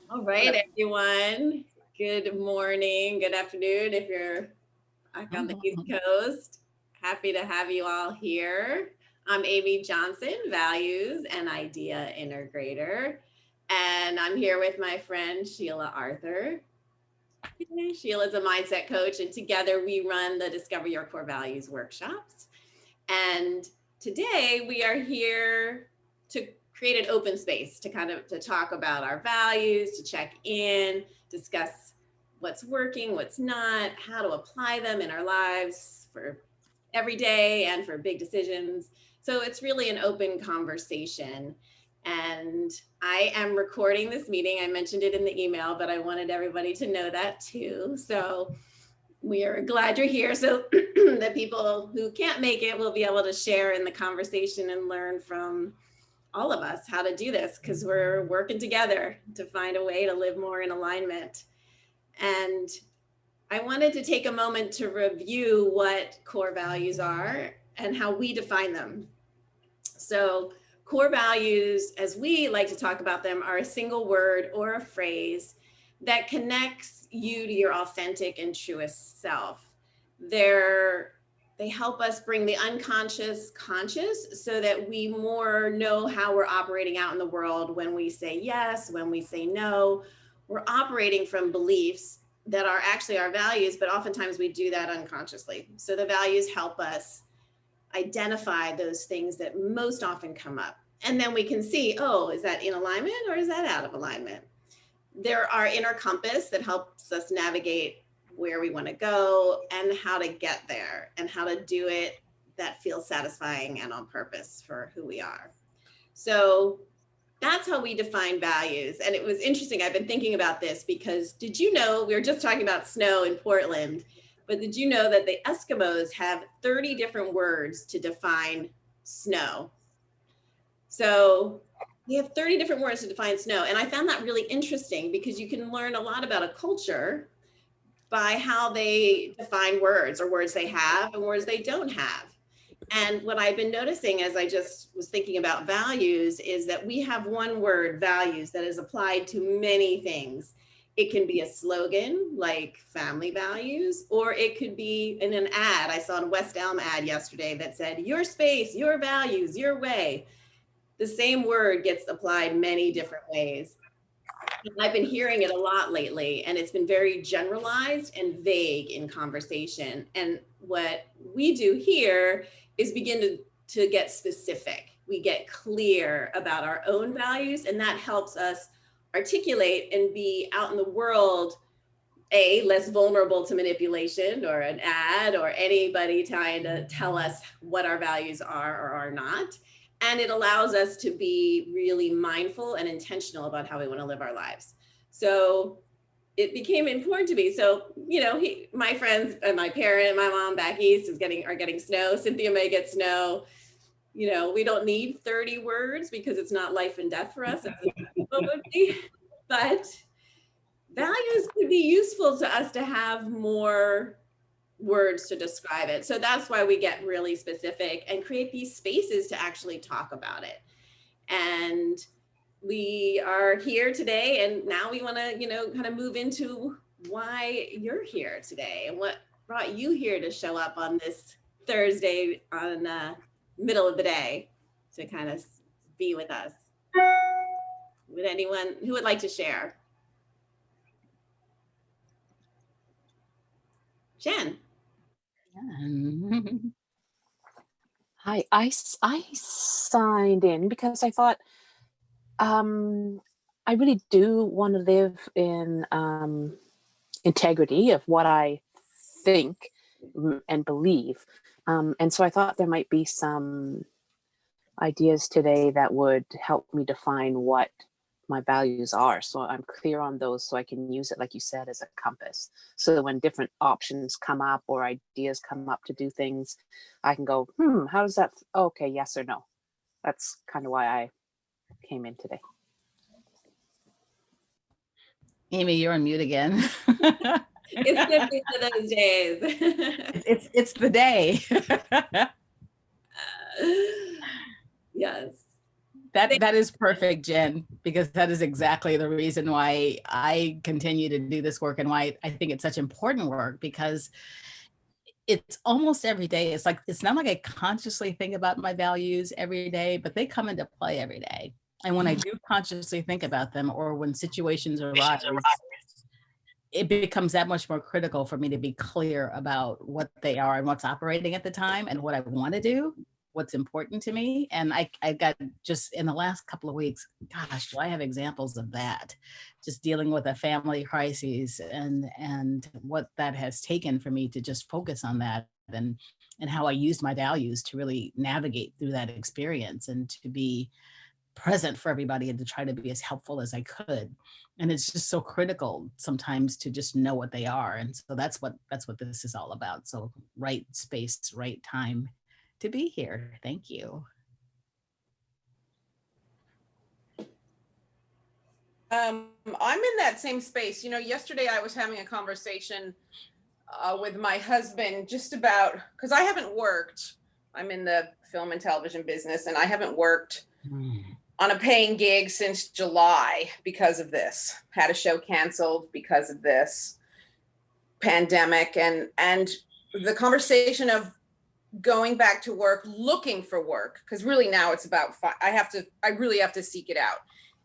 All right, everyone. Good morning, good afternoon if you're back on the East Coast. Happy to have you all here. I'm Amy Johnson, Values and Idea Integrator. And I'm here with my friend Sheila Arthur. Sheila's a mindset coach, and together we run the Discover Your Core Values workshops. And today we are here to create an open space to to talk about our values, to check in, discuss what's working, what's not, how to apply them in our lives for every day and for big decisions. So it's really an open conversation. And I am recording this meeting. I mentioned it in the email, but I wanted everybody to know that too. So we are glad you're here so the people who can't make it will be able to share in the conversation and learn from all of us how to do this because we're working together to find a way to live more in alignment. And I wanted to take a moment to review what core values are and how we define them. So core values, as we like to talk about them, are a single word or a phrase that connects you to your authentic and truest self. They help us bring the unconscious conscious so that we more know how we're operating out in the world when we say yes, when we say no. We're operating from beliefs that are actually our values, but oftentimes we do that unconsciously. So the values help us identify those things that most often come up. And then we can see, oh, is that in alignment or is that out of alignment? There are inner compass that helps us navigate where we want to go and how to get there and how to do it that feels satisfying and on purpose for who we are. So that's how we define values. And it was interesting. I've been thinking about this because did you know, we were just talking about snow in Portland, but did you know that the Eskimos have 30 different words to define snow? So we have 30 different words to define snow. And I found that really interesting because you can learn a lot about a culture by how they define words or words they have and words they don't have. And what I've been noticing as I just was thinking about values is that we have one word, values, that is applied to many things. It can be a slogan like family values, or it could be in an ad. I saw a West Elm ad yesterday that said, your space, your values, your way. The same word gets applied many different ways. I've been hearing it a lot lately, and it's been very generalized and vague in conversation. And what we do here is begin to get specific. We get clear about our own values, and that helps us articulate and be out in the world, less vulnerable to manipulation or an ad or anybody trying to tell us what our values are or are not. And it allows us to be really mindful and intentional about how we want to live our lives. So it became important to me. So, my friends and my parent, my mom back east are getting snow. Cynthia may get snow. We don't need 30 words because it's not life and death for us, as it would be. But values could be useful to us to have more words to describe it. So that's why we get really specific and create these spaces to actually talk about it. And we are here today, and now we want to, kind of move into why you're here today and what brought you here to show up on this Thursday on middle of the day to kind of be with us. Would anyone who would like to share? Jen. Hi, I signed in because I thought I really do want to live in integrity of what I think and believe. And so I thought there might be some ideas today that would help me define what my values are. So I'm clear on those so I can use it, like you said, as a compass. So that when different options come up or ideas come up to do things, I can go, how does that, okay, yes or no. That's kind of why I came in today. Amy, you're on mute again. It's simply for those days. It's the day. Yes. That is perfect, Jen, because that is exactly the reason why I continue to do this work and why I think it's such important work, because it's almost every day. It's like, it's not like I consciously think about my values every day, but they come into play every day. And when I do consciously think about them, or when situations arise, it becomes that much more critical for me to be clear about what they are and what's operating at the time and what I want to do, what's important to me. And I got, just in the last couple of weeks, gosh, do I have examples of that? Just dealing with a family crisis and what that has taken for me to just focus on that, and how I used my values to really navigate through that experience and to be present for everybody and to try to be as helpful as I could. And it's just so critical sometimes to just know what they are. And so that's what this is all about. So right space, right time to be here. Thank you. I'm in that same space. You know, yesterday I was having a conversation with my husband just about, because I haven't worked. I'm in the film and television business, and I haven't worked on a paying gig since July because of this. Had a show canceled because of this pandemic, and the conversation of going back to work, looking for work, because really now it's about I really have to seek it out,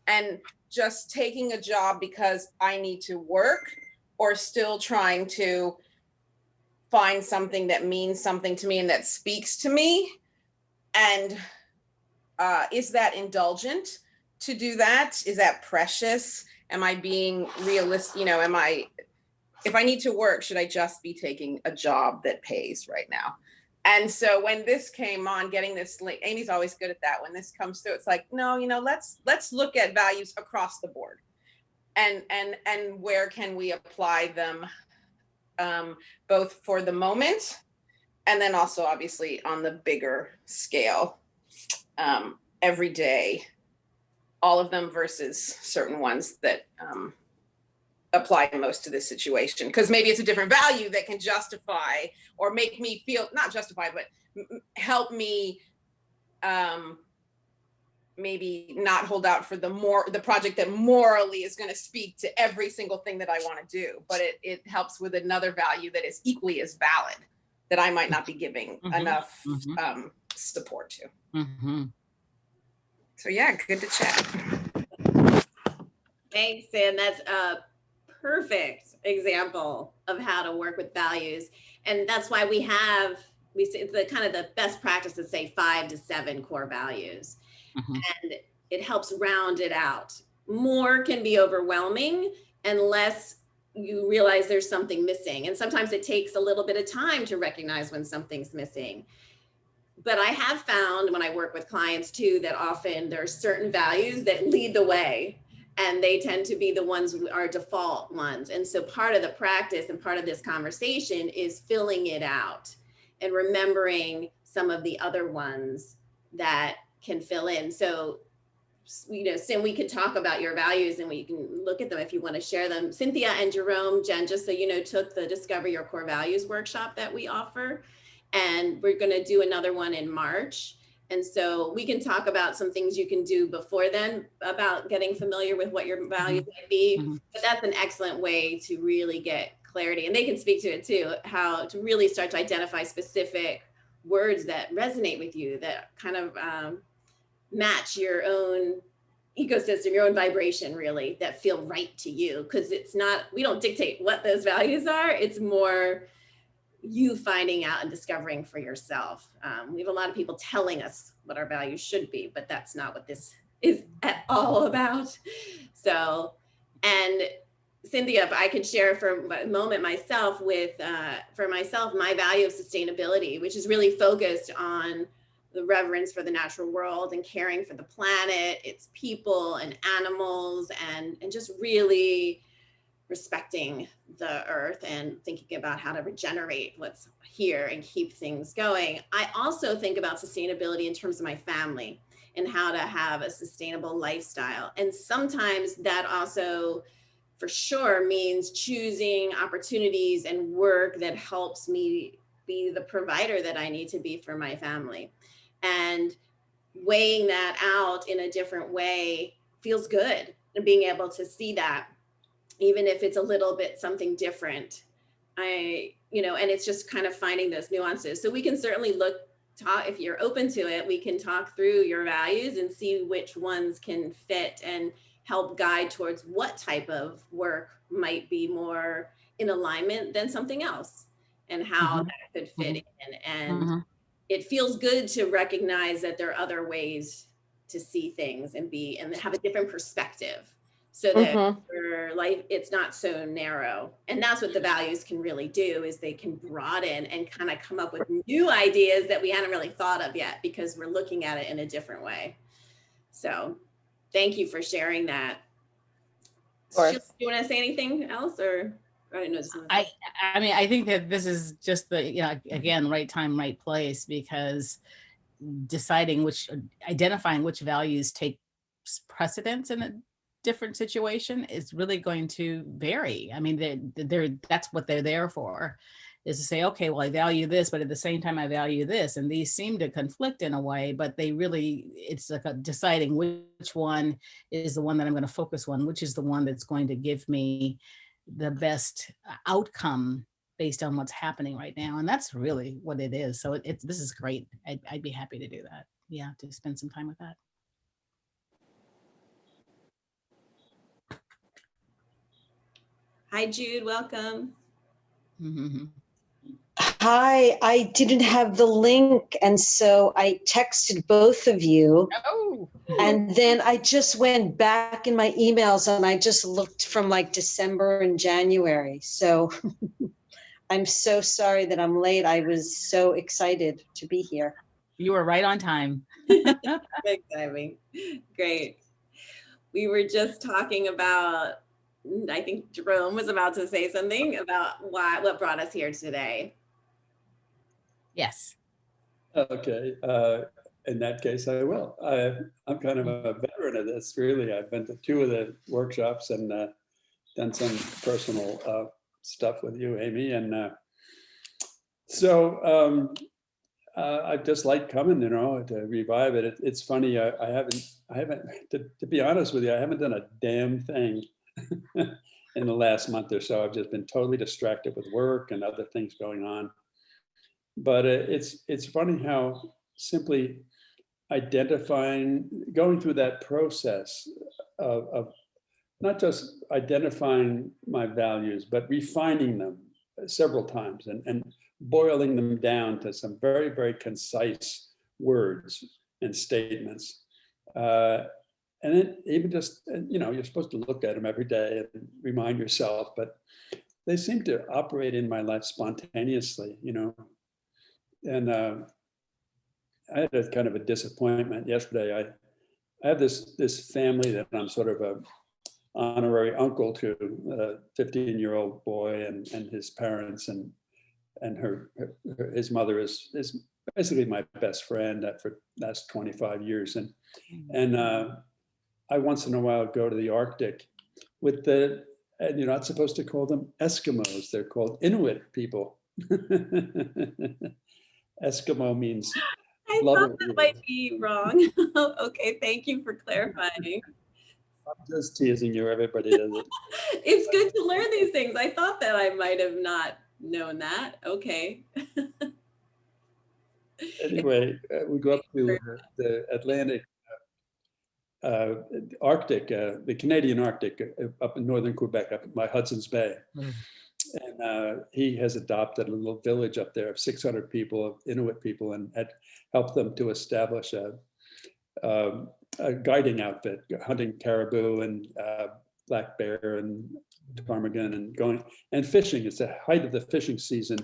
and just taking a job because I need to work, or still trying to find something that means something to me and that speaks to me. And is that indulgent to do that? Is that precious? Am I being realistic? You know, if I need to work, should I just be taking a job that pays right now? And so when this came on, getting this link, Amy's always good at that. When this comes through, it's like, no, you know, let's look at values across the board, and where can we apply them, both for the moment and then also obviously on the bigger scale, every day, all of them versus certain ones that apply most to this situation, because maybe it's a different value that can justify or make me feel, not justify, but help me maybe not hold out for the project that morally is going to speak to every single thing that I want to do, but it helps with another value that is equally as valid that I might not be giving enough support to. So yeah, good to chat. Thanks, and that's a perfect example of how to work with values. And that's why we say the kind of the best practice is say 5 to 7 core values. And it helps round it out. More can be overwhelming unless you realize there's something missing. And sometimes it takes a little bit of time to recognize when something's missing. But I have found when I work with clients too, that often there are certain values that lead the way, and they tend to be the ones our default ones. And so part of the practice and part of this conversation is filling it out and remembering some of the other ones that can fill in. So, you know, Sim, we can talk about your values and we can look at them if you want to share them. Cynthia and Jerome, Jen, just so you know, took the Discover Your Core Values workshop that we offer. And we're going to do another one in March. And so we can talk about some things you can do before then about getting familiar with what your values might be. But that's an excellent way to really get clarity. And they can speak to it too, how to really start to identify specific words that resonate with you, that kind of match your own ecosystem, your own vibration, really, that feel right to you. Because it's not, we don't dictate what those values are. It's more you finding out and discovering for yourself. We have a lot of people telling us what our values should be, but that's not what this is at all about. So, and Cynthia, if I could share for a moment myself with, for myself, my value of sustainability, which is really focused on the reverence for the natural world and caring for the planet, its people and animals, and just really respecting the earth and thinking about how to regenerate what's here and keep things going. I also think about sustainability in terms of my family and how to have a sustainable lifestyle. And sometimes that also for sure means choosing opportunities and work that helps me be the provider that I need to be for my family. And weighing that out in a different way feels good, and being able to see that, even if it's a little bit something different. And it's just kind of finding those nuances. So we can certainly talk, if you're open to it, we can talk through your values and see which ones can fit and help guide towards what type of work might be more in alignment than something else, and how Mhm. that could fit in. And Mhm. it feels good to recognize that there are other ways to see things and have a different perspective, so that your life, it's not so narrow. And that's what the values can really do, is they can broaden and kind of come up with new ideas that we hadn't really thought of yet, because we're looking at it in a different way. So thank you for sharing that. Sheila, do you want to say anything else, or I don't know? I mean, I think that this is just again, right time, right place, because identifying which values take precedence in a different situation is really going to vary. I mean, that's what they're there for, is to say, okay, well, I value this, but at the same time I value this, and these seem to conflict in a way, but it's like deciding which one is the one that I'm going to focus on, which is the one that's going to give me the best outcome based on what's happening right now. And that's really what it is. So this is great. I'd be happy to do that. Yeah, to spend some time with that. Hi, Jude, welcome. Mm-hmm. Hi, I didn't have the link, and so I texted both of you. Oh. And then I just went back in my emails and I just looked from like December and January. So I'm so sorry that I'm late. I was so excited to be here. You were right on time. Good timing. Great. We were just talking about, I think Jerome was about to say something about what brought us here today. Yes. Okay. In that case, I will. I'm kind of a veteran of this, really. I've been to 2 of the workshops and done some personal stuff with you, Amy. And so I just like coming, to revive it. It's funny. I haven't, to be honest with you, I haven't done a damn thing in the last month or so. I've just been totally distracted with work and other things going on. But it's funny how simply going through that process of not just identifying my values, but refining them several times and boiling them down to some very, very concise words and statements. And then even just, you're supposed to look at them every day and remind yourself, but they seem to operate in my life spontaneously, And I had a kind of a disappointment yesterday. I have this family that I'm sort of a honorary uncle to, a 15-year-old boy and his parents, and his mother is basically my best friend for the last 25 years. And I once in a while go to the Arctic with and you're not supposed to call them Eskimos, they're called Inuit people. Eskimo means I thought that might be wrong. Okay, thank you for clarifying. I'm just teasing you, everybody does it. It's good to learn these things. I thought that I might have not known that. Okay. Anyway, we go up to the Atlantic, Arctic, the Canadian Arctic, up in northern Quebec, up by Hudson's Bay. Mm. And he has adopted a little village up there of 600 people, of Inuit people, and had helped them to establish a guiding outfit, hunting caribou and black bear and ptarmigan and going and fishing. It's the height of the fishing season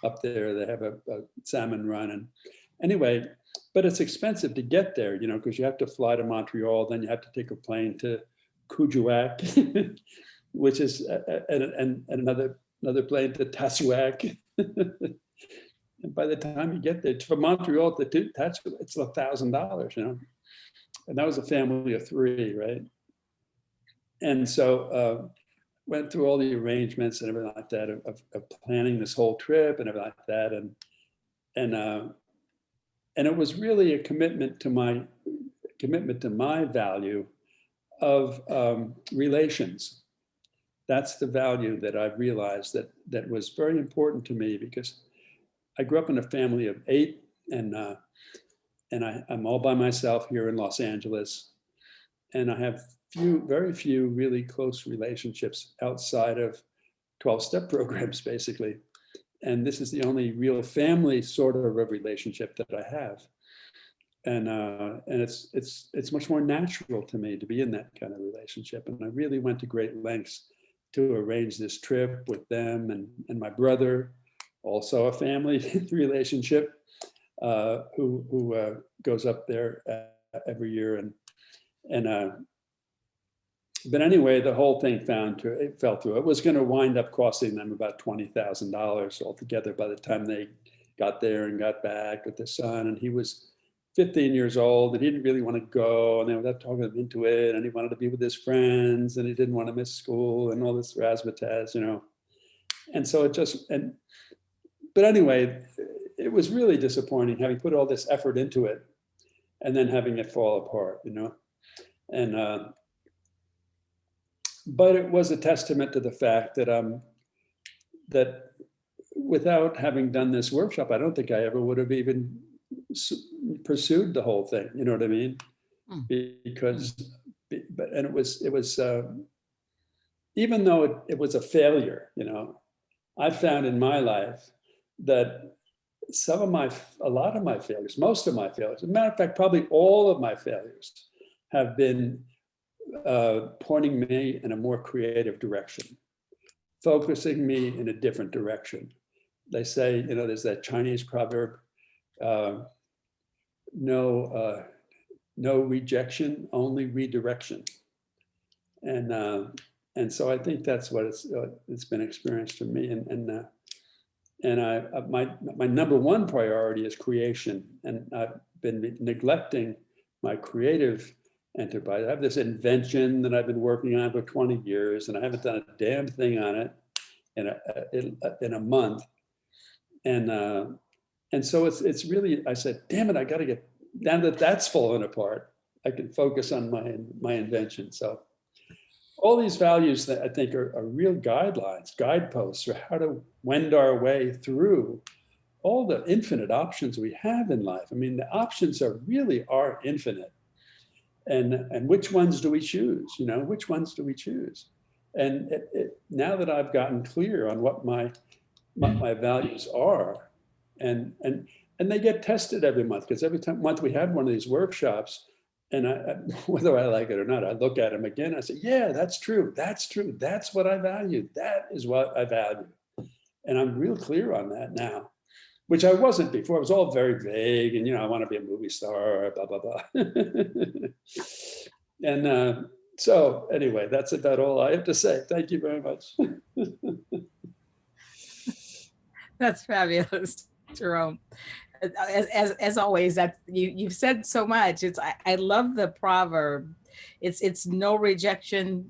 up there. They have a salmon run. And anyway, but it's expensive to get there, because you have to fly to Montreal, then you have to take a plane to Kuujjuaq, which is and another plane to Tasiwak. And by the time you get there, from Montreal to Tasiwak, it's $1,000, And that was a family of 3, right? And so went through all the arrangements and everything like that of planning this whole trip and everything like that. And And it was really a commitment to my value of relations. That's the value that I've realized that was very important to me, because I grew up in a family of 8, and I'm all by myself here in Los Angeles, and I have very few really close relationships outside of 12-step programs, basically. And this is the only real family sort of a relationship that I have. And it's much more natural to me to be in that kind of relationship. And I really went to great lengths to arrange this trip with them and my brother, also a family relationship, who goes up there every year. But anyway, the whole thing fell through. It was going to wind up costing them about $20,000 altogether by the time they got there and got back with the son. And he was 15 years old, and he didn't really want to go, and they were talking him into it, and he wanted to be with his friends, and he didn't want to miss school and all this razzmatazz, And so but anyway, it was really disappointing having put all this effort into it and then having it fall apart, And but it was a testament to the fact that that without having done this workshop, I don't think I ever would have even pursued the whole thing. You know what I mean? Because, and it was even though it was a failure, I found in my life that a lot of my failures, most of my failures, as a matter of fact, probably all of my failures have been pointing me in a more creative direction, focusing me in a different direction. They say, there's that Chinese proverb, no rejection, only redirection. And so I think that's what it's been experienced for me. And my number one priority is creation. And I've been neglecting my creative enterprise. I have this invention that I've been working on for 20 years, and I haven't done a damn thing on it in a month. And so it's really, I said, damn it, I got to get, now that that's fallen apart, I can focus on my invention. So all these values that I think are real guideposts for how to wend our way through all the infinite options we have in life. I mean, the options are infinite. And which ones do we choose? Which ones do we choose? And now that I've gotten clear on what my values are, and they get tested every month, because every month we have one of these workshops, and whether I like it or not, I look at them again. I say, yeah, that's true. That's true. That's what I value. That is what I value. And I'm real clear on that now, which I wasn't before. It was all very vague, and I want to be a movie star, blah blah blah. And so anyway, that's about all I have to say. Thank you very much. That's fabulous, Jerome. As always, that you've said so much. I love the proverb. It's no rejection,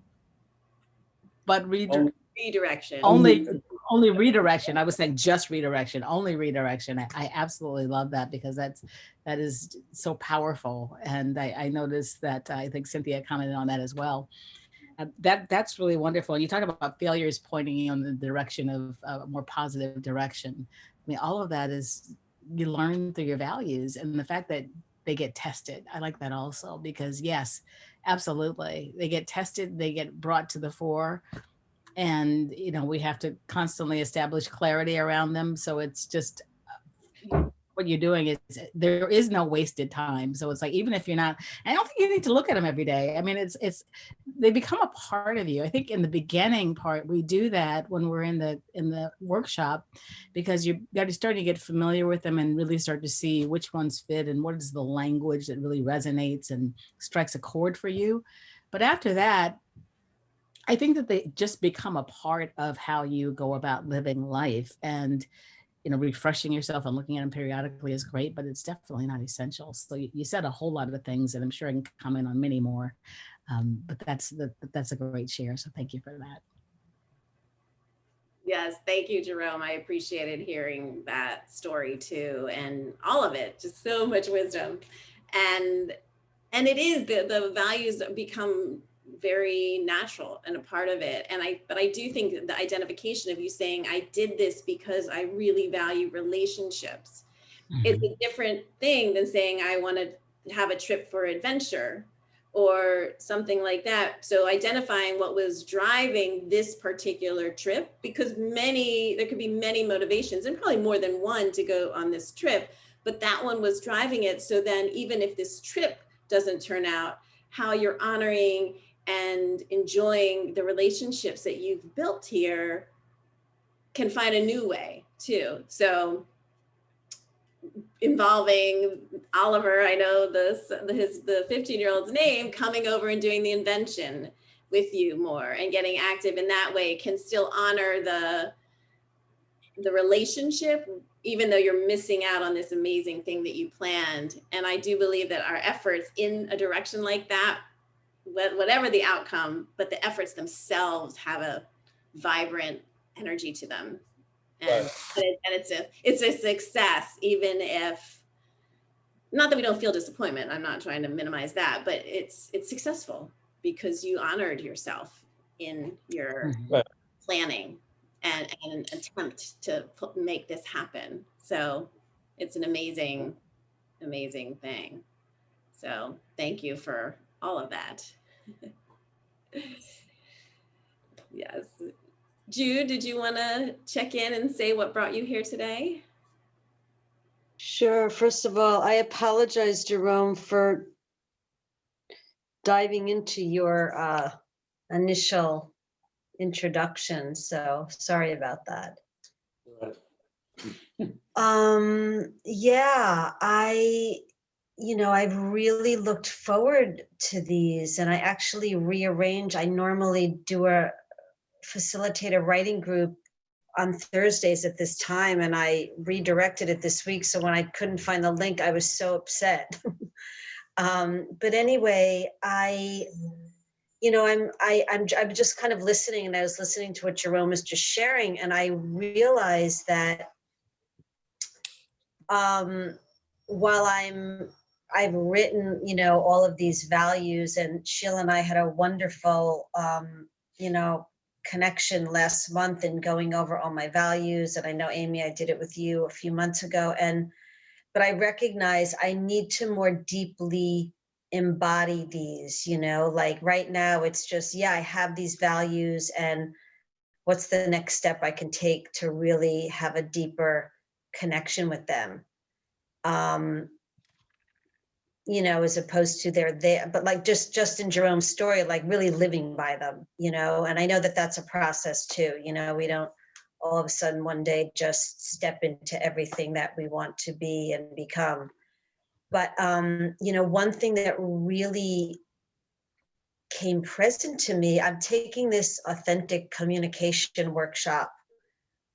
but redirection. Only redirection. I was saying just redirection, only redirection. I absolutely love that, because that is so powerful. And I noticed that, I think Cynthia commented on that as well. That's really wonderful. And you talk about failures pointing you in the direction of a more positive direction. I mean, all of that is, you learn through your values, and the fact that they get tested. I like that also, because yes, absolutely. They get tested, they get brought to the fore, and, we have to constantly establish clarity around them. So it's just, what you're doing is, there is no wasted time. So it's like, even if you're not, I don't think you need to look at them every day. I mean, they become a part of you. I think in the beginning part, we do that when we're in the workshop, because you got to start to get familiar with them and really start to see which ones fit and what is the language that really resonates and strikes a chord for you. But after that, I think that they just become a part of how you go about living life. And refreshing yourself and looking at them periodically is great, but it's definitely not essential. So you said a whole lot of things, and I'm sure I can comment on many more. But that's a great share. So thank you for that. Yes, thank you, Jerome. I appreciated hearing that story too, and all of it. Just so much wisdom, and it is the values become very natural and a part of it. But I do think the identification of you saying, I did this because I really value relationships. It's a different thing than saying I want to have a trip for adventure or something like that. So identifying what was driving this particular trip, because there could be many motivations and probably more than one to go on this trip, but that one was driving it. So then even if this trip doesn't turn out, how you're honoring and enjoying the relationships that you've built here can find a new way too. So involving Oliver, I know the 15-year-old's name, coming over and doing the invention with you more and getting active in that way can still honor the relationship, even though you're missing out on this amazing thing that you planned. And I do believe that our efforts in a direction like that, whatever the outcome, but the efforts themselves have a vibrant energy to them. And, it's a success, even if, not that we don't feel disappointment, I'm not trying to minimize that, but it's successful because you honored yourself in your planning and an attempt to make this happen. So it's an amazing, amazing thing. So thank you for all of that. Yes. Jude, did you want to check in and say what brought you here today? Sure. First of all, I apologize, Jerome, for diving into your initial introduction. So sorry about that. Yeah, I've really looked forward to these, and I actually rearrange. I normally do facilitate a writing group on Thursdays at this time, and I redirected it this week. So when I couldn't find the link, I was so upset. But anyway, I'm just kind of listening, and I was listening to what Jerome was just sharing, and I realized that while I've written, all of these values, and Sheila and I had a wonderful, connection last month in going over all my values. And I know, Amy, I did it with you a few months ago. But I recognize I need to more deeply embody these, like right now it's just, I have these values, and what's the next step I can take to really have a deeper connection with them? As opposed to they're there, but like just in Jerome's story, like really living by them, and I know that that's a process too. We don't all of a sudden one day just step into everything that we want to be and become. But, one thing that really came present to me, I'm taking this authentic communication workshop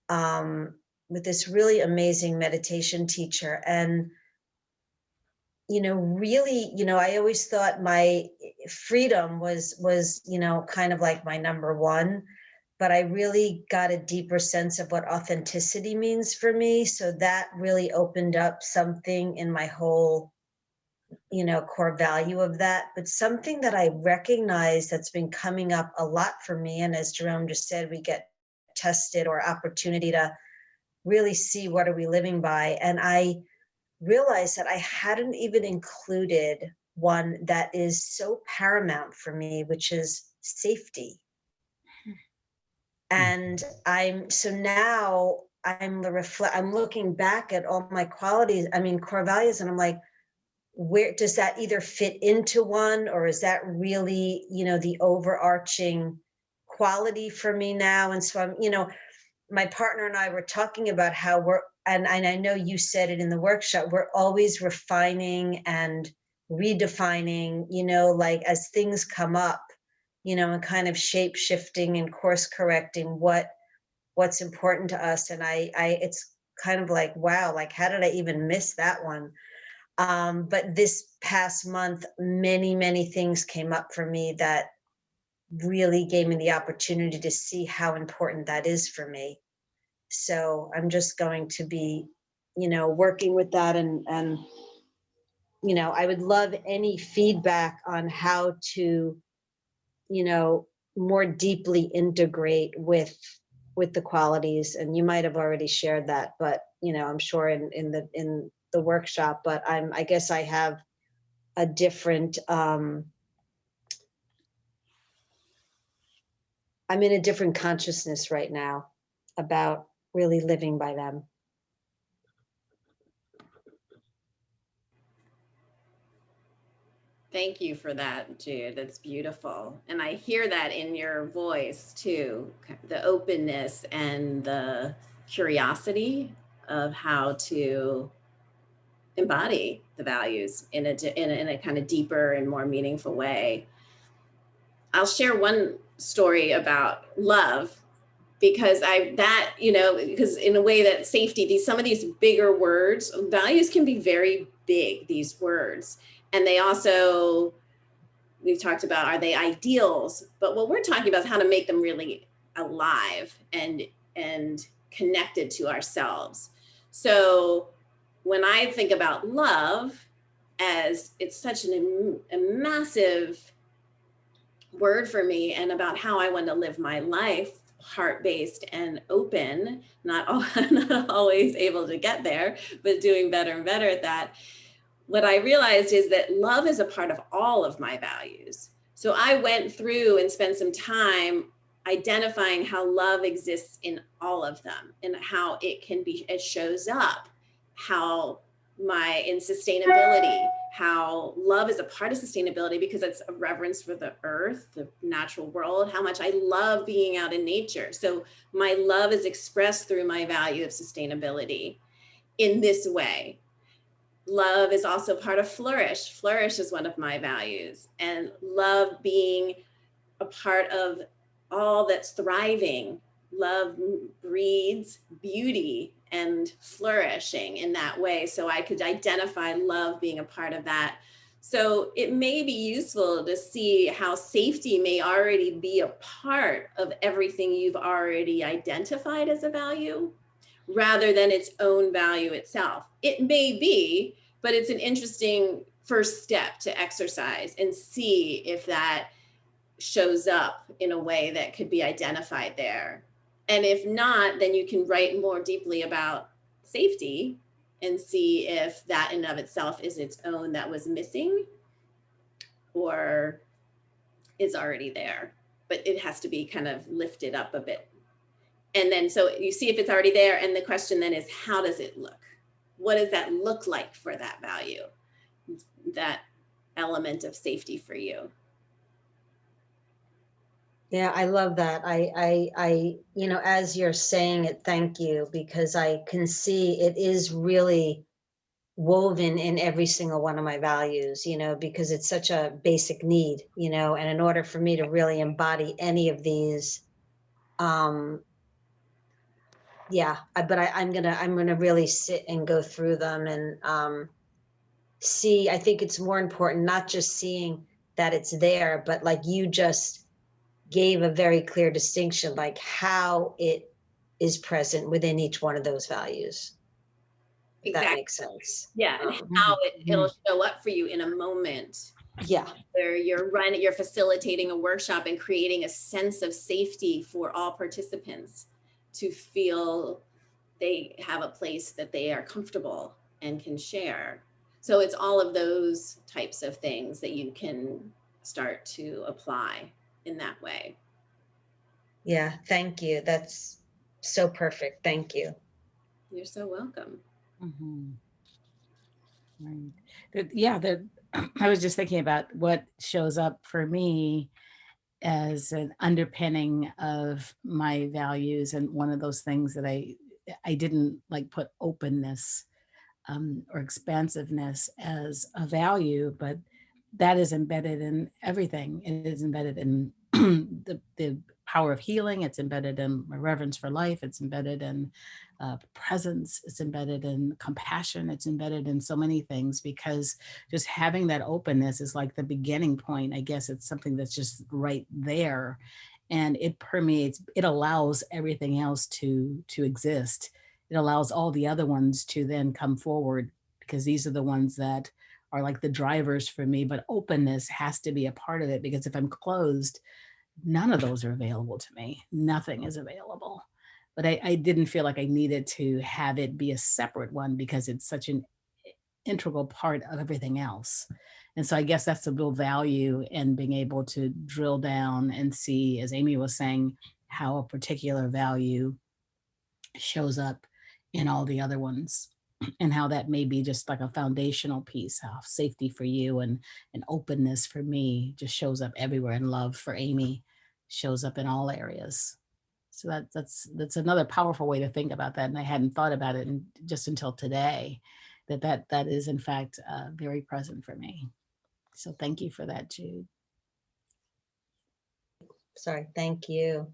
with this really amazing meditation teacher. And really, I always thought my freedom was, kind of like my number one, but I really got a deeper sense of what authenticity means for me. So that really opened up something in my whole, core value of that. But something that I recognize that's been coming up a lot for me, and as Jerome just said, we get tested or opportunity to really see what are we living by. And I realized that I hadn't even included one that is so paramount for me, which is safety. And now I'm looking back at all my qualities, core values, and I'm like, where does that either fit into one, or is that really, the overarching quality for me now? And so I'm, my partner and I were talking about how and I know you said it in the workshop, we're always refining and redefining, like as things come up, and kind of shape shifting and course correcting what's important to us. And I it's kind of like, wow, like how did I even miss that one? But this past month, many, many things came up for me that really gave me the opportunity to see how important that is for me. So I'm just going to be, working with that, and I would love any feedback on how to, more deeply integrate with the qualities. And you might have already shared that, but I'm sure in the workshop, but I guess I have a different, I'm in a different consciousness right now about really living by them. Thank you for that, Jude. That's beautiful. And I hear that in your voice too, the openness and the curiosity of how to embody the values in a kind of deeper and more meaningful way. I'll share one story about love, because because in a way that safety, some of these bigger words, values can be very big, these words. And they also, we've talked about, are they ideals? But what we're talking about is how to make them really alive and connected to ourselves. So when I think about love, as it's such a massive word for me, and about how I want to live my life, heart-based and open, not always able to get there, but doing better and better at that. What I realized is that love is a part of all of my values. So I went through and spent some time identifying how love exists in all of them, and how it shows up, in sustainability, how love is a part of sustainability because it's a reverence for the earth, the natural world, how much I love being out in nature. So my love is expressed through my value of sustainability in this way. Love is also part of flourish. Flourish is one of my values, and love being a part of all that's thriving. Love breeds beauty and flourishing in that way. So I could identify love being a part of that. So it may be useful to see how safety may already be a part of everything you've already identified as a value, rather than its own value itself. It may be, but it's an interesting first step to exercise and see if that shows up in a way that could be identified there. And if not, then you can write more deeply about safety and see if that in of itself is its own that was missing, or is already there, but it has to be kind of lifted up a bit. And then, so you see if it's already there. And the question then is, how does it look? What does that look like for that value, that element of safety for you? Yeah, I love that. I, as you're saying it, thank you, because I can see it is really woven in every single one of my values, because it's such a basic need, and in order for me to really embody any of these, I'm gonna really sit and go through them and see. I think it's more important not just seeing that it's there, but like you just gave a very clear distinction, like how it is present within each one of those values. If that makes sense. Yeah, and how it'll show up for you in a moment. Yeah. Where you're facilitating a workshop and creating a sense of safety for all participants to feel they have a place that they are comfortable and can share. So it's all of those types of things that you can start to apply in that way. Yeah, thank you. That's so perfect. Thank you. You're so welcome. Mm-hmm. Right. I was just thinking about what shows up for me as an underpinning of my values, and one of those things that I didn't like put openness or expansiveness as a value, but that is embedded in everything. It is embedded in the power of healing. It's embedded in my reverence for life. It's embedded in presence. It's embedded in compassion. It's embedded in so many things, because just having that openness is like the beginning point. I guess it's something that's just right there, and it permeates. It allows everything else to exist. It allows all the other ones to then come forward, because these are the ones that are like the drivers for me. But openness has to be a part of it, because if I'm closed, none of those are available to me. Nothing is available. But I didn't feel like I needed to have it be a separate one, because it's such an integral part of everything else. And so I guess that's the real value in being able to drill down and see, as Amy was saying, how a particular value shows up in all the other ones, and how that may be just like a foundational piece. How safety for you and openness for me just shows up everywhere, and love for Amy shows up in all areas. So that's another powerful way to think about that, and I hadn't thought about it just until today, that is in fact very present for me. So thank you for that, Jude. Sorry, thank you.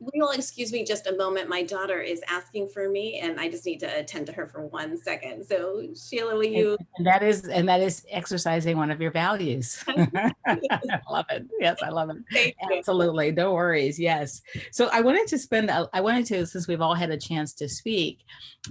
Will you all excuse me just a moment? My daughter is asking for me, and I just need to attend to her for 1 second. So Sheila, will you? And that is exercising one of your values. I love it. Yes, I love it. Thank you. Absolutely. No worries. Yes. So I wanted to, since we've all had a chance to speak,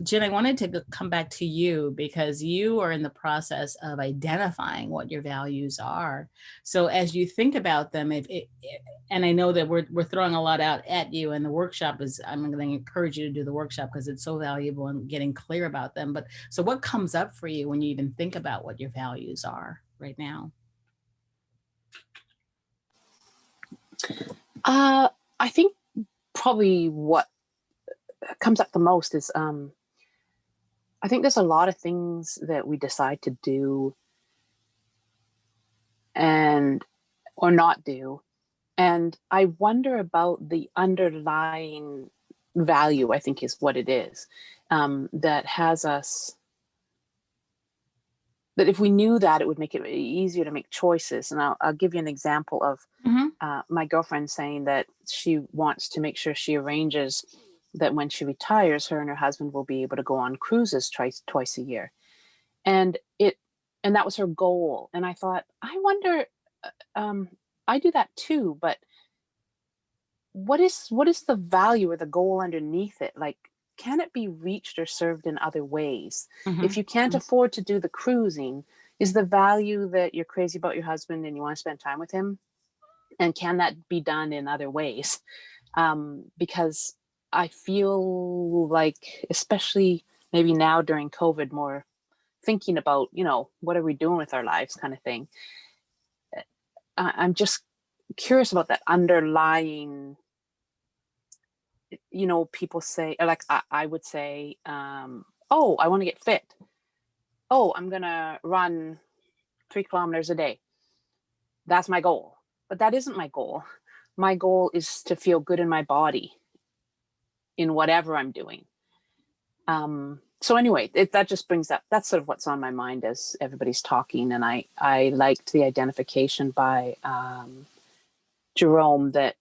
Jen, I wanted to come back to you, because you are in the process of identifying what your values are. So as you think about them, and I know that we're throwing a lot out at you, and the workshop is, I'm going to encourage you to do the workshop, because it's so valuable in getting clear about them. But so what comes up for you when you even think about what your values are right now? I think probably what comes up the most is I think there's a lot of things that we decide to do or not do. And I wonder about the underlying value, I think is what it is, that has us, that if we knew that, it would make it easier to make choices. And I'll give you an example of my girlfriend saying that she wants to make sure she arranges that when she retires, her and her husband will be able to go on cruises twice a year. And that was her goal. And I thought, I wonder, I do that too, but what is the value or the goal underneath it? Like, can it be reached or served in other ways? If you can't afford to do the cruising, is the value that you're crazy about your husband and you want to spend time with him? And can that be done in other ways? Because I feel like, especially maybe now during COVID, more thinking about, what are we doing with our lives kind of thing. I'm just curious about that underlying, people say, like I would say, oh, I want to get fit. Oh, I'm going to run 3 kilometers a day. That's my goal. But that isn't my goal. My goal is to feel good in my body in whatever I'm doing. So anyway, that just brings up, that's sort of what's on my mind as everybody's talking. And I liked the identification by Jerome that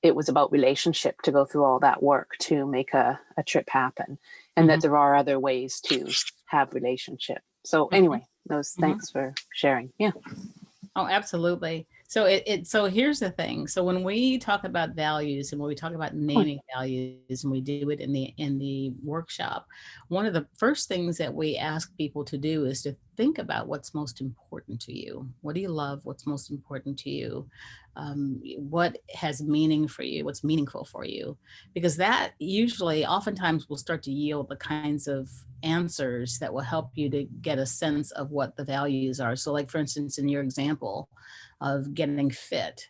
it was about relationship to go through all that work to make a trip happen, and that there are other ways to have relationship. So anyway, thanks for sharing. Yeah. Oh, absolutely. So so here's the thing. So when we talk about values, and when we talk about naming values, and we do it in the workshop, one of the first things that we ask people to do is to think about what's most important to you. What do you love? What's most important to you? What has meaning for you? What's meaningful for you? Because that usually, oftentimes, will start to yield the kinds of answers that will help you to get a sense of what the values are. So like, for instance, in your example of getting fit,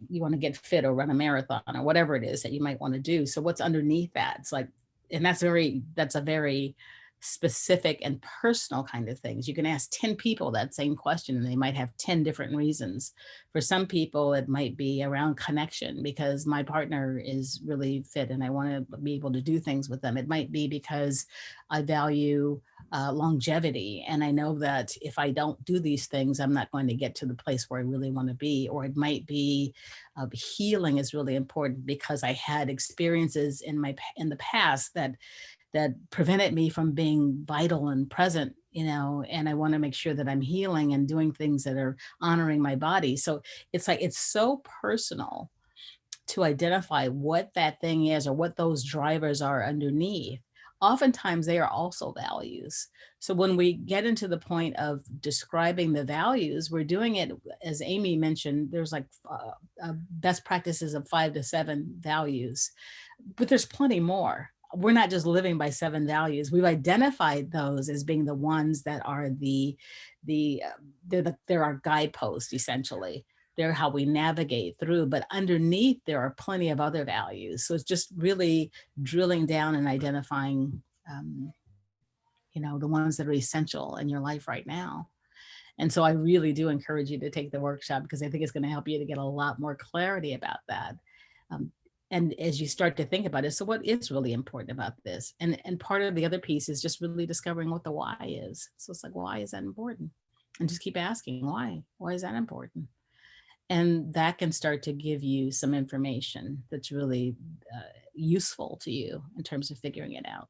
you want to get fit or run a marathon or whatever it is that you might want to do. So what's underneath that? It's like, and that's a very specific and personal kind of things. You can ask 10 people that same question and they might have 10 different reasons. For some people, it might be around connection because my partner is really fit and I want to be able to do things with them. It might be because I value longevity and I know that if I don't do these things, I'm not going to get to the place where I really want to be. Or it might be healing is really important because I had experiences in the past that prevented me from being vital and present, and I want to make sure that I'm healing and doing things that are honoring my body. So it's like, it's so personal to identify what that thing is or what those drivers are underneath. Oftentimes they are also values. So when we get into the point of describing the values, we're doing it, as Amy mentioned, there's like best practices of 5 to 7 values, but there's plenty more. We're not just living by 7 values. We've identified those as being the ones that are they're our guideposts, essentially. They're how we navigate through, but underneath there are plenty of other values. So it's just really drilling down and identifying, the ones that are essential in your life right now. And so I really do encourage you to take the workshop because I think it's going to help you to get a lot more clarity about that. And as you start to think about it, so what is really important about this? And part of the other piece is just really discovering what the why is. So it's like, why is that important? And just keep asking, why? Why is that important? And that can start to give you some information that's really useful to you in terms of figuring it out.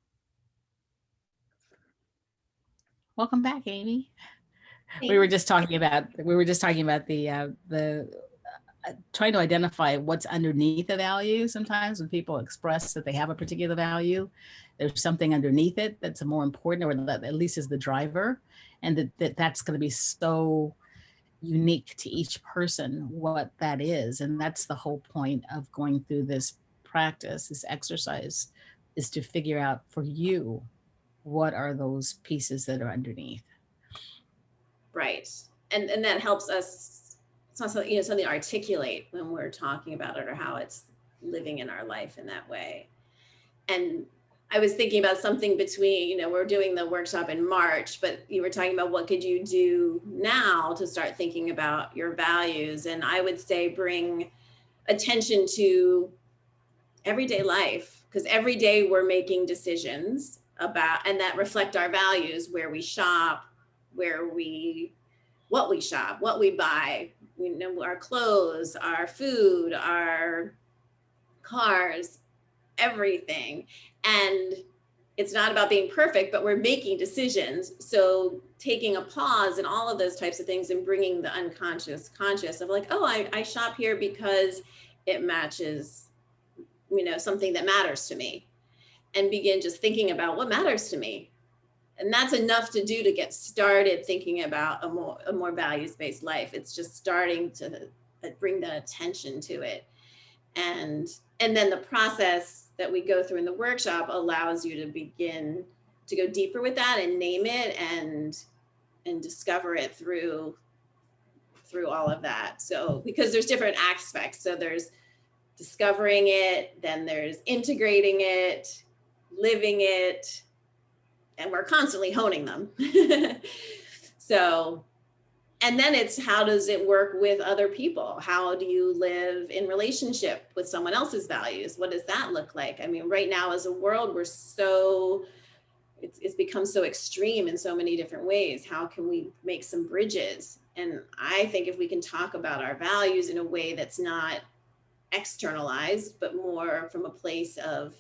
Welcome back, Amy. We were just talking about the trying to identify what's underneath the value. Sometimes when people express that they have a particular value, there's something underneath it that's more important, or that at least is the driver, and that's going to be so unique to each person what that is. And that's the whole point of going through this practice, this exercise, is to figure out for you what are those pieces that are underneath. Right. And that helps us. It's not something, something to articulate when we're talking about it or how it's living in our life in that way. And I was thinking about something between, we're doing the workshop in March, but you were talking about what could you do now to start thinking about your values. And I would say bring attention to everyday life, because every day we're making decisions about, and that reflect our values, where we shop, what we shop, what we buy, our clothes, our food, our cars, everything. And it's not about being perfect, but we're making decisions. So taking a pause and all of those types of things and bringing the unconscious conscious of like, oh, I shop here because it matches, something that matters to me, and begin just thinking about what matters to me. And that's enough to do to get started thinking about a more values-based life. It's just starting to bring the attention to it. And then the process that we go through in the workshop allows you to begin to go deeper with that and name it and discover it through all of that. So, because there's different aspects. So there's discovering it, then there's integrating it, living it, and we're constantly honing them. So, and then it's how does it work with other people? How do you live in relationship with someone else's values? What does that look like? I mean, right now as a world, it's become so extreme in so many different ways. How can we make some bridges? And I think if we can talk about our values in a way that's not externalized, but more from a place of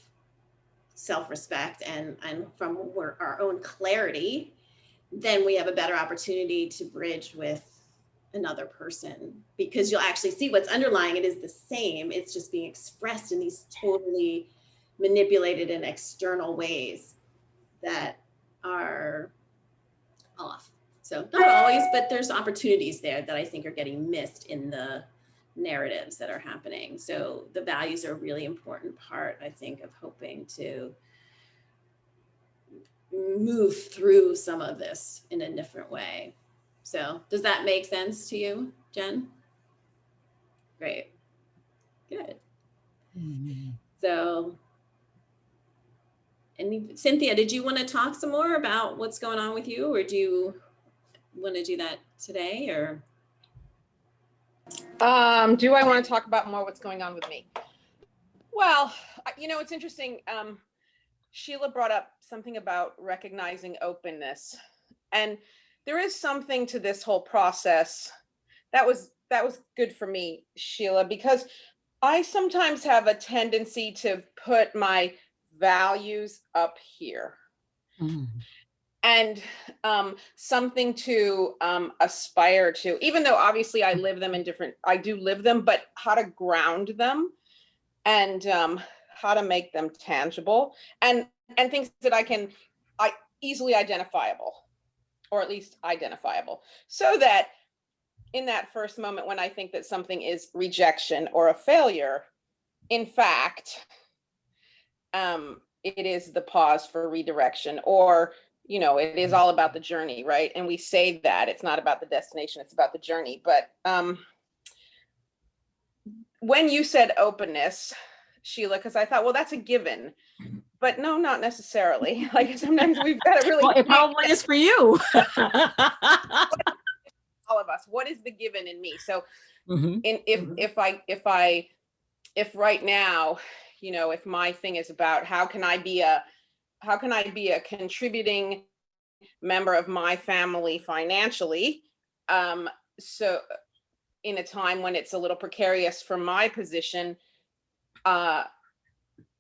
self-respect and from our own clarity, then we have a better opportunity to bridge with another person, because you'll actually see what's underlying it is the same. It's just being expressed in these totally manipulated and external ways that are off. So not always, but there's opportunities there that I think are getting missed in the narratives that are happening. So the values are a really important part, I think, of hoping to move through some of this in a different way. So does that make sense to you, Jen? Great. Good. Mm-hmm. So Cynthia, did you want to talk some more about what's going on with you, or do you want to do that today, or? Do I want to talk about more what's going on with me? Well, it's interesting. Sheila brought up something about recognizing openness, and there is something to this whole process that was good for me, Sheila, because I sometimes have a tendency to put my values up here. Mm. And something to aspire to, even though obviously I do live them, but how to ground them and how to make them tangible and things that I easily identifiable, or at least identifiable, so that in that first moment when I think that something is rejection or a failure, in fact, it is the pause for redirection, or it is all about the journey, right? And we say that it's not about the destination, it's about the journey. But when you said openness, Sheila, because I thought, well, that's a given. But no, not necessarily. Like sometimes we've got to really. Well, it probably is for you. All of us. What is the given in me? So, Mm-hmm. if right now, if my thing is about how can I be a contributing member of my family financially, so in a time when it's a little precarious from my position, and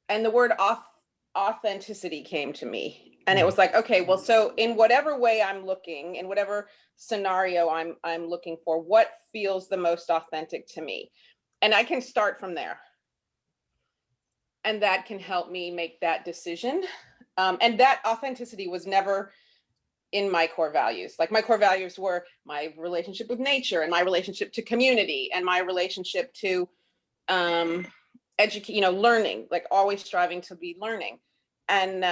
the word authenticity came to me, and it was like, okay, well, so in whatever way I'm looking, in whatever scenario I'm looking for, what feels the most authentic to me, and I can start from there, and that can help me make that decision. And that authenticity was never in my core values. Like my core values were my relationship with nature and my relationship to community and my relationship to learning, like always striving to be learning. And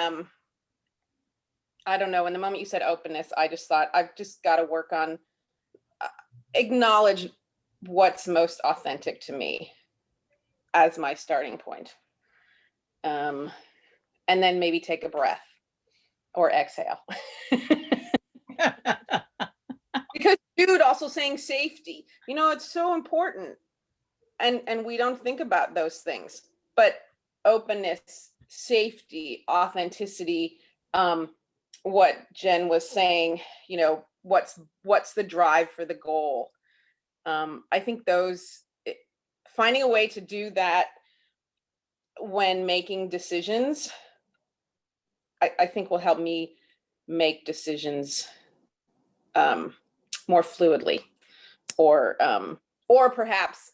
I don't know, in the moment you said openness, I just thought I've just got to work on acknowledge what's most authentic to me as my starting point. And then maybe take a breath or exhale. Because Jude also saying safety, it's so important. And we don't think about those things, but openness, safety, authenticity, what Jen was saying, what's the drive for the goal? I think finding a way to do that when making decisions, I think will help me make decisions more fluidly, or perhaps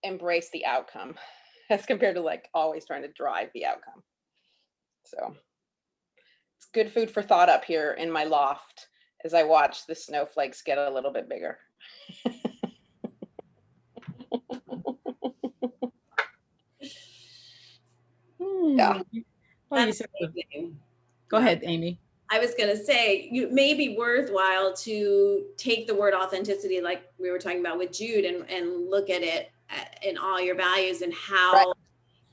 embrace the outcome as compared to like always trying to drive the outcome. So it's good food for thought up here in my loft as I watch the snowflakes get a little bit bigger. Yeah. Well, That's amazing. Go ahead, Amy. I was going to say, it may be worthwhile to take the word authenticity, like we were talking about with Jude, and look at it in all your values and how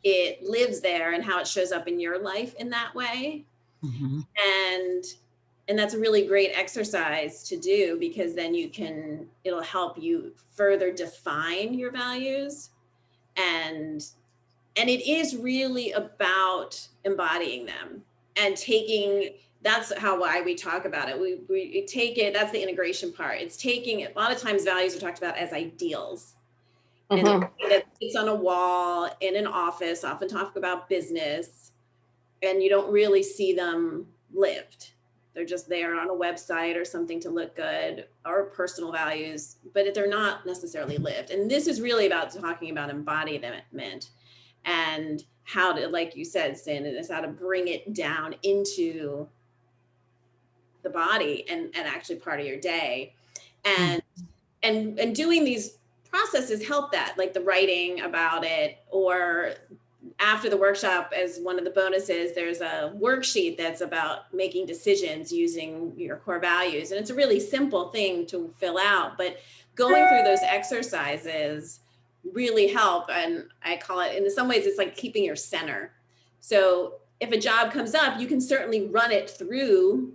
it lives there and how it shows up in your life in that way. Mm-hmm. And that's a really great exercise to do, because then it'll help you further define your values. And it is really about embodying them and that's why we talk about it. We take it, that's the integration part. It's taking, a lot of times values are talked about as ideals. Mm-hmm. And it's on a wall in an office, often talk about business, and you don't really see them lived. They're just there on a website or something to look good, or personal values, but they're not necessarily lived. And this is really about talking about embodiment and how to, like you said, Sin, is how to bring it down into the body and actually part of your day. And doing these processes help that, like the writing about it, or after the workshop, as one of the bonuses, there's a worksheet that's about making decisions using your core values. And it's a really simple thing to fill out, but going through those exercises really help. And I call it, in some ways, it's like keeping your center. So if a job comes up, you can certainly run it through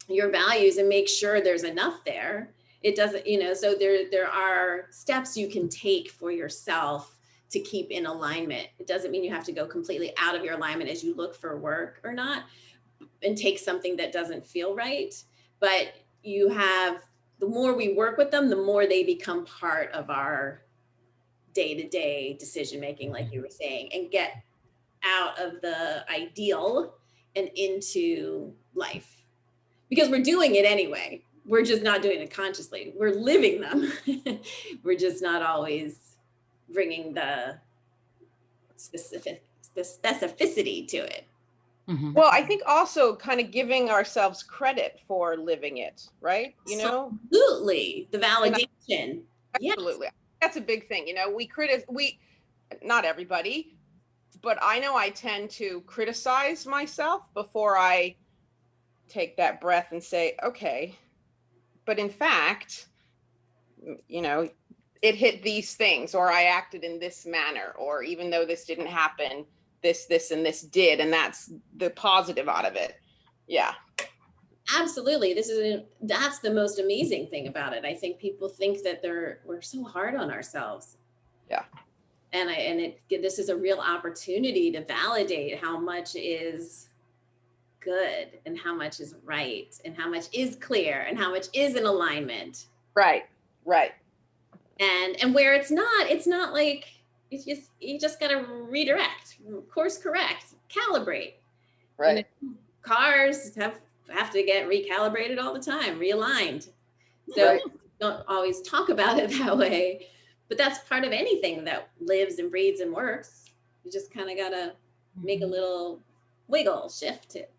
your values and make sure there's enough there. It doesn't, so there are steps you can take for yourself to keep in alignment. It doesn't mean you have to go completely out of your alignment as you look for work or not and take something that doesn't feel right. But the more we work with them, the more they become part of our day-to-day decision-making, like you were saying, and get out of the ideal and into life. Because we're doing it anyway. We're just not doing it consciously. We're living them. We're just not always bringing the specificity to it. Mhm. Well, I think also kind of giving ourselves credit for living it, right? Absolutely. The validation. Absolutely. Yes. That's a big thing. Not everybody, but I know I tend to criticize myself before I take that breath and say, okay, but in fact, it hit these things, or I acted in this manner, or even though this didn't happen, this, and this did. And that's the positive out of it. Yeah. Absolutely. That's the most amazing thing about it. I think people think that we're so hard on ourselves. Yeah. And this is a real opportunity to validate how much is good and how much is right and how much is clear and how much is in alignment. Right. And where it's not like, you just got to redirect, course correct, calibrate. Right. Cars have to get recalibrated all the time, realigned. So don't always talk about it that way, but that's part of anything that lives and breathes and works. You just kind of got to make a little wiggle, shift it,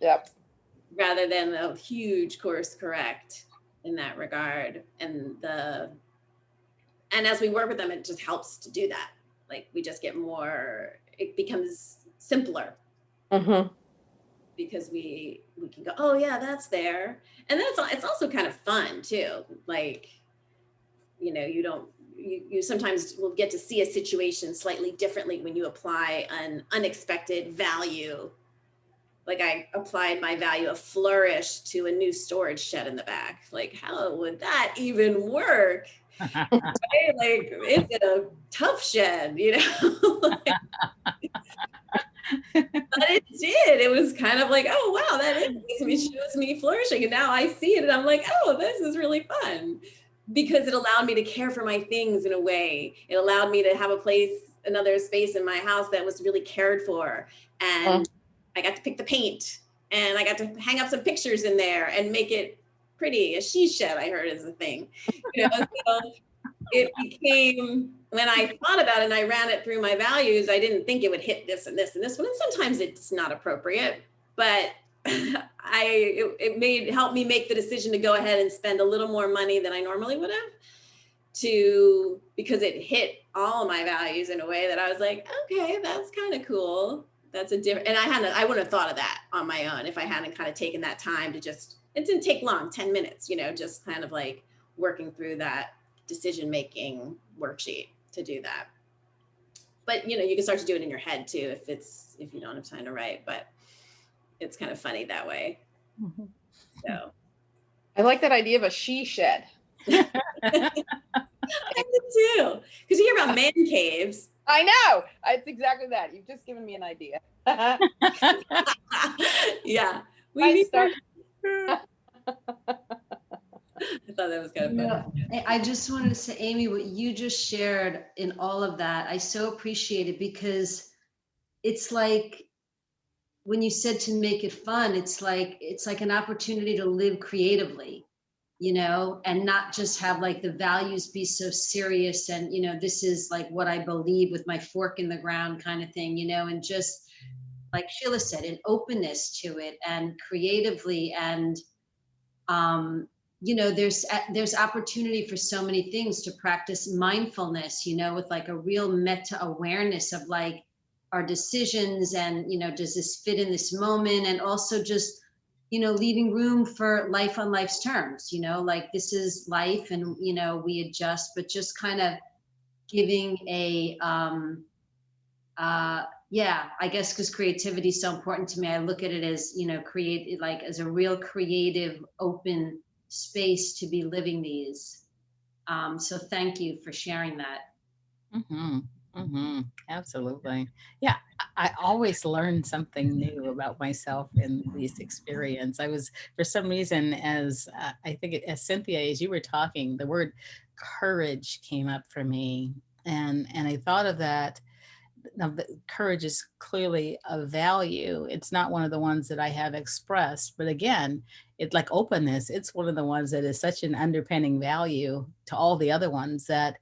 Yep. rather than a huge course correct in that regard. And as we work with them, it just helps to do that. Like we just get it becomes simpler. Mm-hmm. Because we can go, oh yeah, that's there. And then it's also kind of fun too. Like, you sometimes will get to see a situation slightly differently when you apply an unexpected value. Like I applied my value of flourish to a new storage shed in the back. Like, how would that even work? Right? Like, it's a tough shed, But it did. It was kind of like, oh, wow, it shows me flourishing. And now I see it and I'm like, oh, this is really fun. Because it allowed me to care for my things in a way. It allowed me to have another space in my house that was really cared for. And I got to pick the paint and I got to hang up some pictures in there and make it pretty. A she shed, I heard, is a thing. So it became, when I thought about it and I ran it through my values, I didn't think it would hit this and this and this one. And sometimes it's not appropriate, but it helped me make the decision to go ahead and spend a little more money than I normally would have because it hit all my values in a way that I was like, okay, that's kind of cool. That's and I wouldn't have thought of that on my own if I hadn't kind of taken that time it didn't take long, 10 minutes, just kind of like working through that decision-making worksheet to do that. But you can start to do it in your head too if you don't have time to write, but it's kind of funny that way. Mm-hmm. So I like that idea of a she shed. I do too, because you hear about man caves. I know, it's exactly that. You've just given me an idea. Yeah, I thought that was kind of fun. I just wanted to say, Amy, what you just shared in all of that, I so appreciate it, because it's like when you said to make it fun, it's like an opportunity to live creatively, and not just have like the values be so serious and, this is like what I believe with my fork in the ground kind of thing, and just like Sheila said, an openness to it and creatively and, there's opportunity for so many things to practice mindfulness, with like a real meta awareness of like our decisions and, does this fit in this moment? And also just, leaving room for life on life's terms, like this is life and, we adjust, but just kind of giving yeah, I guess because creativity is so important to me, I look at it as, create like as a real creative, open space to be living these. So thank you for sharing that. Mm-hmm. Mm-hmm. Absolutely. Yeah. I always learn something new about myself in these experience. I was, for some reason, as I think as Cynthia, as you were talking, the word courage came up for me. And I thought of that. Now, courage is clearly a value. It's not one of the ones that I have expressed, but again, it's like openness. It's one of the ones that is such an underpinning value to all the other ones that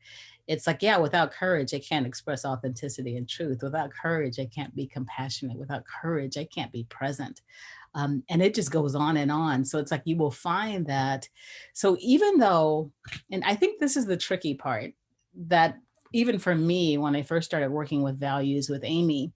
it's like, yeah, without courage, I can't express authenticity and truth. Without courage, I can't be compassionate. Without courage, I can't be present. And it just goes on and on. So it's like you will find that. So even though, and I think this is the tricky part, that even for me, when I first started working with values with Amy,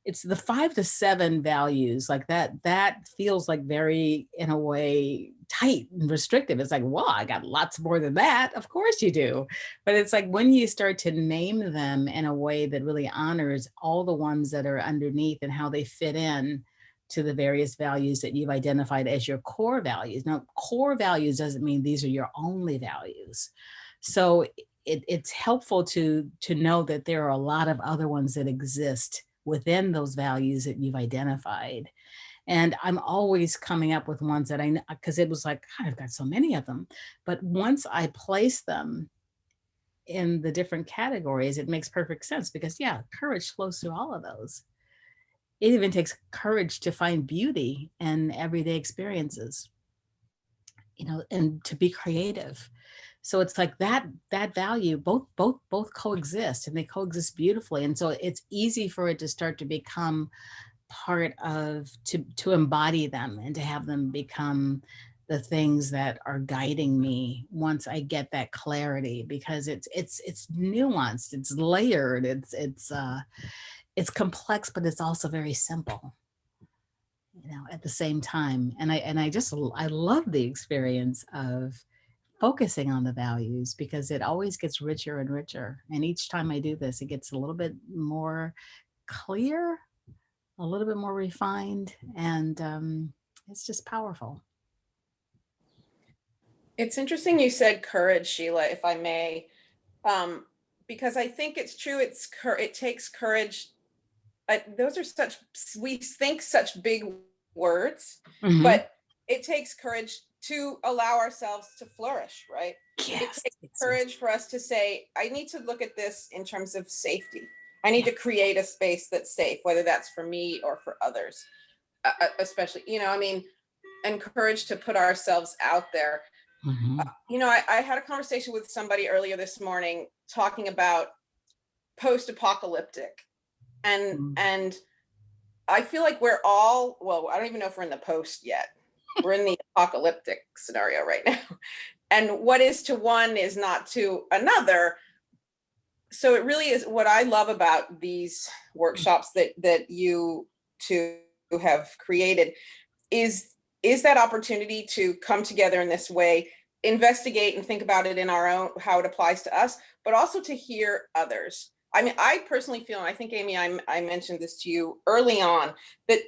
it's the 5 to 7 values like that feels like very, in a way, tight and restrictive. It's like, well, I got lots more than that. Of course you do. But it's like when you start to name them in a way that really honors all the ones that are underneath and how they fit in to the various values that you've identified as your core values. Now, core values doesn't mean these are your only values. So it's helpful to know that there are a lot of other ones that exist within those values that you've identified. And I'm always coming up with ones that I know, because it was like, God, I've got so many of them. But once I place them in the different categories, it makes perfect sense because, yeah, courage flows through all of those. It even takes courage to find beauty in everyday experiences, and to be creative. So it's like that value, both coexist, and they coexist beautifully. And so it's easy for it to start to become part of, to embody them and to have them become the things that are guiding me once I get that clarity, because it's nuanced, it's layered, it's complex, but it's also very simple, at the same time. And I love the experience of focusing on the values, because it always gets richer and richer. And each time I do this, it gets a little bit more clear, a little bit more refined, and it's just powerful. It's interesting you said courage, Sheila, if I may, because I think it's true. It takes courage. Those are we think such big words, Mhm. but it takes courage to allow ourselves to flourish, right? Yes, It takes courage for us to say, I need to look at this in terms of safety. I need to create a space that's safe, whether that's for me or for others, especially, and courage to put ourselves out there. Mhm. I had a conversation with somebody earlier this morning talking about post-apocalyptic, and I feel like we're all, well, I don't even know if we're in the post yet. We're in the apocalyptic scenario right now. And what is to one is not to another. So it really is, what I love about these workshops that you two have created is that opportunity to come together in this way, investigate and think about it in our own, how it applies to us, but also to hear others. I mean, I personally feel, and I think, Amy, I mentioned this to you early on, that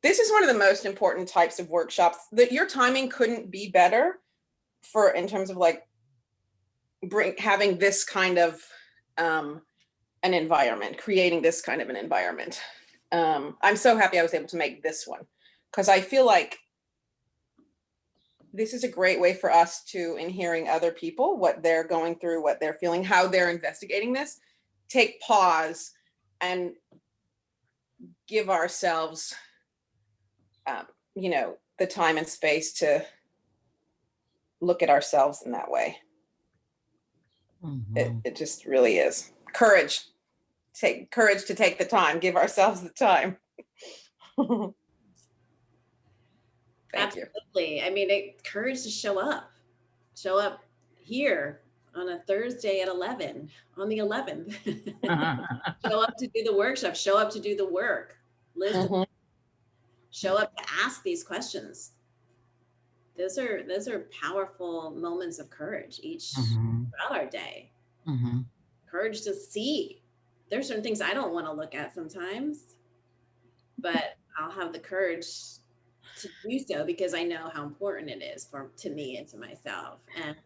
this is one of the most important types of workshops, that your timing couldn't be better in terms of like having this kind of an environment, creating this kind of an environment. I'm so happy I was able to make this one, because I feel like this is a great way for us to, in hearing other people, what they're going through, what they're feeling, how they're investigating this, take pause and give ourselves, the time and space to look at ourselves in that way. Mhm. It just really is. Courage. Take courage to take the time, give ourselves the time. Thank you. Absolutely. I mean, courage to show up here on a Thursday at 11, on the 11th. Show up to do the workshop, show up to do the work, listen, show up to ask these questions. Those are powerful moments of courage each throughout our day. Mhm. Courage to see, there's certain things I don't want to look at sometimes, but I'll have the courage to do so because I know how important it is to me and to myself. And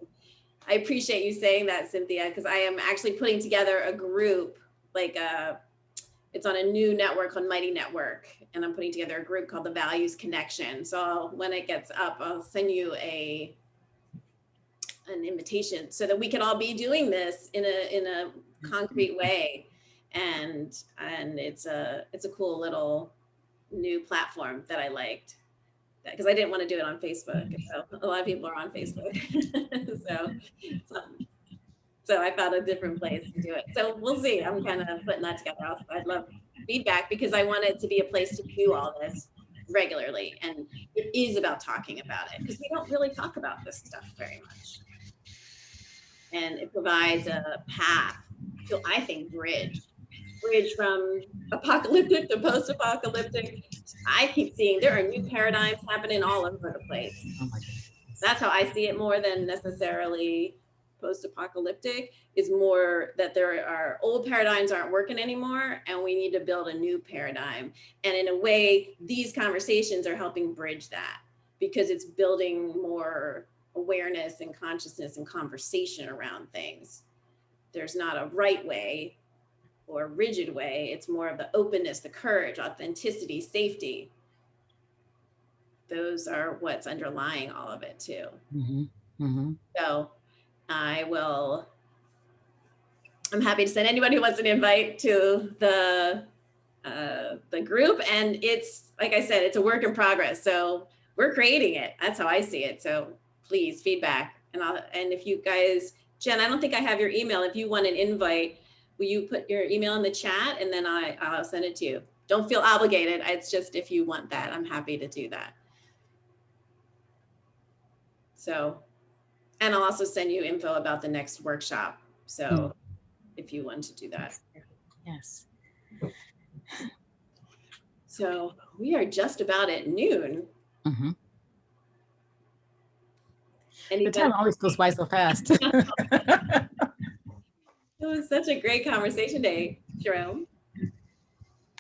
I appreciate you saying that, Cynthia, because I am actually putting together a group, it's on a new network called Mighty Network, and I'm putting together a group called the Values Connection. So when it gets up, I'll send you an invitation so that we can all be doing this in a concrete way. And it's a cool little new platform that I liked, because I didn't want to do it on Facebook. So a lot of people are on Facebook. So I found a different place to do it. So we'll see. I'm kind of putting that together. I'd love feedback because I want it to be a place to do all this regularly. And it is about talking about it because we don't really talk about this stuff very much. And it provides a path to, I think, bridge from apocalyptic to post-apocalyptic. I keep seeing there are new paradigms happening all over the place. Oh my goodness. That's how I see it, more than necessarily post-apocalyptic. Is more that there are old paradigms aren't working anymore and we need to build a new paradigm. And in a way, these conversations are helping bridge that because it's building more awareness and consciousness and conversation around things. There's not a right way or rigid way. It's more of the openness, the courage, authenticity, safety. Those are what's underlying all of it too. Mm-hmm. Mm-hmm. So I'm happy to send anybody who wants an invite to the group. And it's, like I said, it's a work in progress. So we're creating it. That's how I see it. So please feedback. And if you guys, Jen, I don't think I have your email. If you want an invite, will you put your email in the chat and then I'll send it to you. Don't feel obligated. It's just if you want that, I'm happy to do that. So, and I'll also send you info about the next workshop. So if you want to do that. Yes. So we are just about at noon. Mm-hmm. The time always goes by so fast. It was such a great conversation day, Jerome.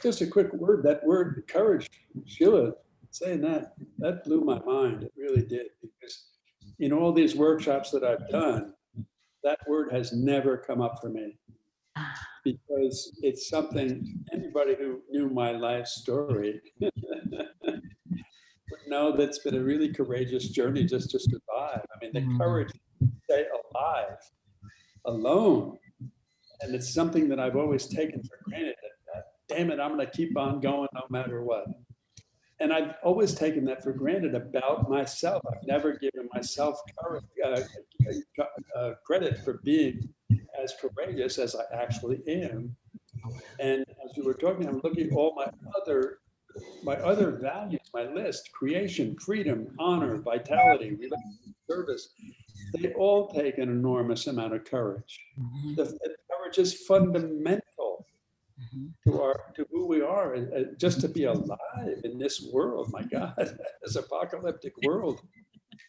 Just a quick word, that word courage, Sheila, saying that blew my mind. It really did, because in all these workshops that I've done, that word has never come up for me, because it's something anybody who knew my life story would know that's been a really courageous journey just to survive. I mean, the courage to stay alive alone. And it's something that I've always taken for granted, that damn it, I'm going to keep on going no matter what. And I've always taken that for granted about myself. I've never given myself credit for being as courageous as I actually am. And as you were talking, I'm looking at all my other values, my list: creation, freedom, honor, vitality, service. They all take an enormous amount of courage. The courage is fundamental to who we are, and just to be alive in this world. My God, this apocalyptic world,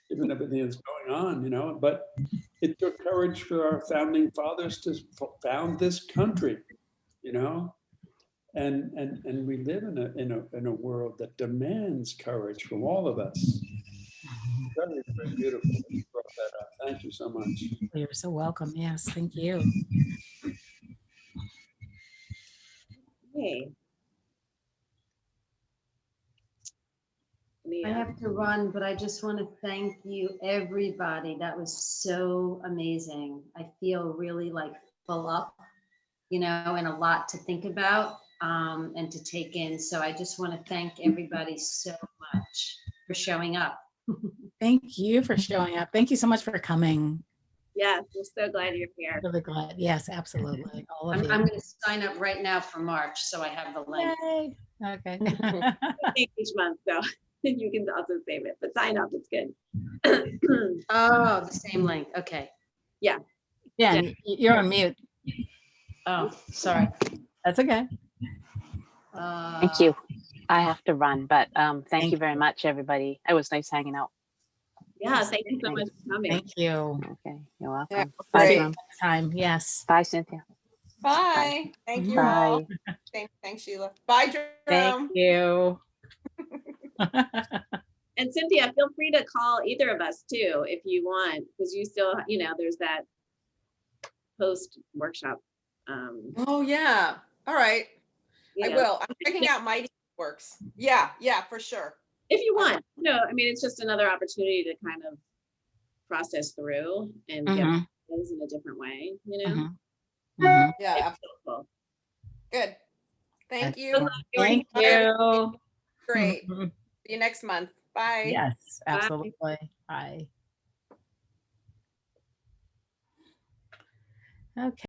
given everything that's going on, But it took courage for our founding fathers to found this country, And we live in a world that demands courage from all of us. Very, very beautiful. You brought that up. Thank you so much. You're so welcome. Yes, thank you. Hey. I have to run, but I just want to thank you, everybody. That was so amazing. I feel really full up, and a lot to think about and to take in. So I just want to thank everybody so much for showing up. Thank you for showing up. Thank you so much for coming. Yes, we're so glad you're here. Really glad. Yes, absolutely. All of I'm you. going to sign up right now for March, so I have the link. Yay. Okay. Each month, so you can also save it, but sign up, it's good. Oh, the same link. Okay. Yeah. Yeah, you're on mute. Oh, sorry. That's okay. Thank you. I have to run, but thank you very much, everybody. It was nice hanging out. Yeah, thank you so much for coming. Thank you. Okay, you're welcome. Yeah, Bye, great. Mom. Time. Yes. Bye, Cynthia. Bye. Thank you Bye. all. Thanks, Sheila. Bye, Jerome. Thank you. And Cynthia, feel free to call either of us too, if you want, because you still, there's that post workshop. Oh, yeah. All right. I know, will. I'm checking out Mighty Works. Yeah, for sure. if you want. It's just another opportunity to kind of process through and get things in a different way, Yeah, It's helpful. good. Thank you. Excellent. Thank you. Great. See you next month. Bye. Yes, absolutely. Bye. Okay.